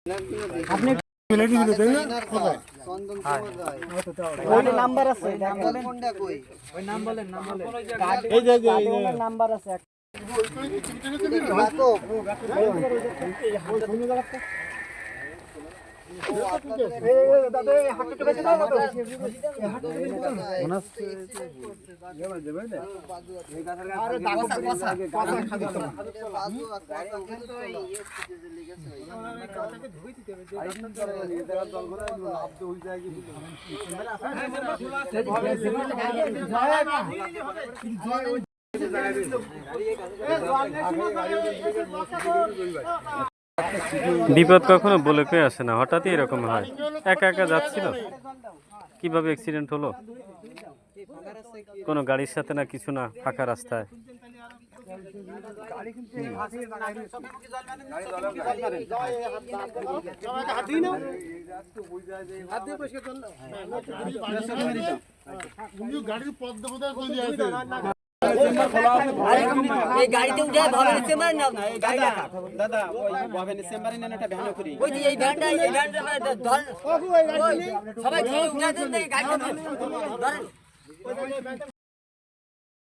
আপনি মিলেটি দিলে তাই না কোথায় চন্দন সমুদ্র ওই নাম্বার আছে কোনটা কই ওই নাম বলেন এই যে নাম্বার আছে বাতো দাদা হাতটা বেশি দাও না তো আরে দাদা কথা খাবে তো বাজু আছে ধুই দিতে হবে বিপদ কখনো বলে কয়ে আসে না, হঠাৎই এরকম হয়। একা একা যাচ্ছিল, কিভাবে অ্যাক্সিডেন্ট হলো? কোনো গাড়ির সাথে না, কিছু না, ফাঁকা রাস্তায়। গাড়ির পথ দেবতা কই আছে এই গাড়িতে উঠে ভবেন চেম্বার নাও না এই গাড়ি রাখা দাদা ওই ভবেন চেম্বারে নেন একটা ভ্যানে করি ওই যে এই ভ্যানটা ধর সবাই খেয়ে উঠে দেন এই গাড়িটা ধরেন